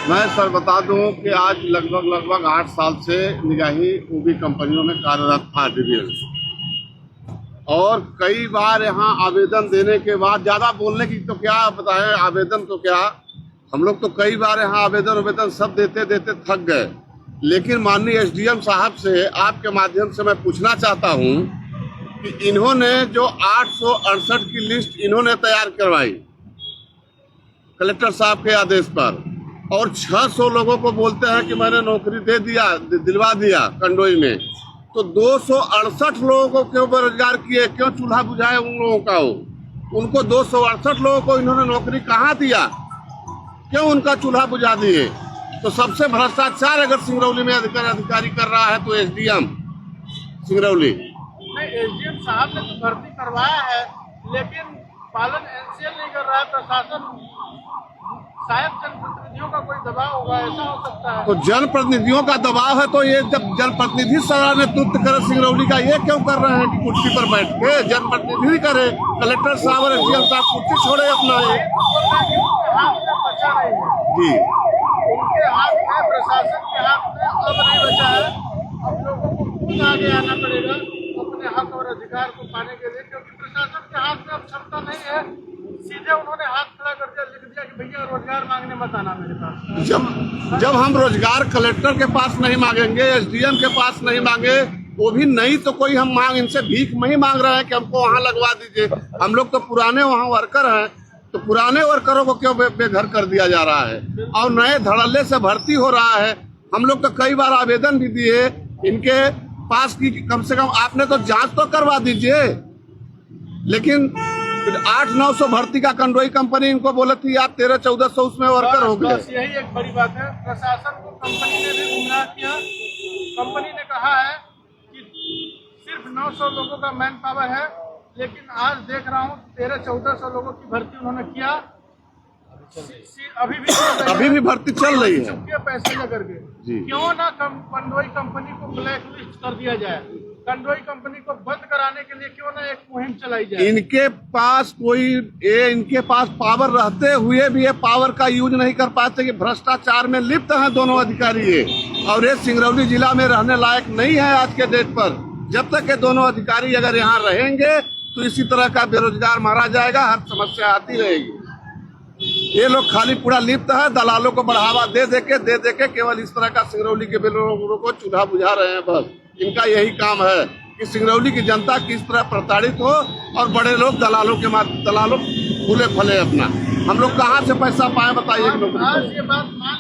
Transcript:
मैं सर बता दूं कि आज लगभग 8 साल से निगाही ओबी कंपनियों में कार्यरत था डिवीजन, और कई बार यहाँ आवेदन देने के बाद, ज़्यादा बोलने की तो क्या बताएं, आवेदन तो क्या, हम लोग तो कई बार यहाँ आवेदन सब देते देते थक गए। लेकिन माननीय एसडीएम साहब से आपके माध्यम से मैं पूछना चाहता हूँ कि इन्होंने जो 868 की लिस्ट इन्होंने तैयार करवाई कलेक्टर साहब के आदेश पर, और 600 लोगों को बोलते हैं कि मैंने नौकरी दिलवा दिया कंडोई में, तो 268 लोगों को क्यों बेरोजगार किए, क्यों चूल्हा बुझाए उन लोगों का उनको 268 लोगों को इन्होंने नौकरी कहाँ दिया, क्यों उनका चूल्हा बुझा दिए? तो सबसे भ्रष्टाचार अगर सिंगरौली में अधिकारी कर रहा है तो एसडीएम सिंगरौली। नहीं, एसडीएम साहब ने तो भर्ती करवाया है, लेकिन पालन एनसीएल नहीं कर रहा है प्रशासन। शायद जनप्रतिनिधियों का कोई दबाव होगा, ऐसा हो सकता है। तो जनप्रतिनिधियों का दबाव है तो ये जब जनप्रतिनिधि सारा नेतृत्व करे सिंगरौली का, ये क्यों कर रहे हैं कि कुर्सी पर बैठ के जनप्रतिनिधि करे, कलेक्टर साहब और एसडीएम साहब कुर्सी छोड़े अपना है हाथ में बचा नहीं है जी, उनके हाथ में, प्रशासन के हाथ में अब नहीं बचा है। हम लोगों को खुद आगे आना पड़ेगा अपने हक और अधिकार को पाने के लिए, क्योंकि प्रशासन के हाथ में अब क्षमता नहीं है। सीधे उन्होंने हाथ खड़ा करके लिख दिया कि भैया रोजगार मांगने मत आना मेरे पास। जब हम रोजगार कलेक्टर के पास नहीं मांगेंगे, एसडीएम के पास नहीं मांगे, वो भी नहीं तो कोई हम इनसे भीख नहीं मांग रहे हैं कि हमको वहाँ लगवा दीजिए। हम लोग तो पुराने वहाँ वर्कर हैं, तो पुराने वर्करों को क्यों बेघर कर दिया जा रहा है और नए धड़ल्ले से भर्ती हो रहा है। हम लोग तो कई बार आवेदन भी दिए इनके पास की कम से कम आपने तो जांच तो करवा दीजिए, लेकिन 800-900 भर्ती का कंडोई कंपनी इनको बोले थी आप 1300-1400 उसमें वर्कर हो गए। यही एक बड़ी बात है, प्रशासन को कंपनी ने भी गुमराह किया। कंपनी ने कहा है कि सिर्फ 900 लोगों का मैन पावर है, लेकिन आज देख रहा हूँ 1300-1400 लोगों की भर्ती उन्होंने किया। अभी भी भर्ती चल रही है पैसे लेकर के। क्यों ना कंडोई कंपनी को ब्लैक लिस्ट कर दिया जाए, कंडोई कंपनी को बंद कराने के लिए क्यों ना एक मुहिम चलाई जाए। इनके पास पावर रहते हुए भी ये पावर का यूज नहीं कर पाते कि भ्रष्टाचार में लिप्त हैं दोनों अधिकारी ये, और ये सिंगरौली जिला में रहने लायक नहीं है आज के डेट पर। जब तक ये दोनों अधिकारी अगर यहाँ रहेंगे तो इसी तरह का बेरोजगार मारा जाएगा, हर समस्या आती रहेगी। ये लोग खाली पूरा लिप्त है, दलालों को बढ़ावा दे के केवल इस तरह का सिंगरौली के लोगों को चूल्हा बुझा रहे हैं। बस इनका यही काम है कि सिंगरौली की जनता किस तरह प्रताड़ित हो और बड़े लोग दलालों फूले फले अपना। हम लोग कहाँ से पैसा पाए बताइए। आज ये बात मान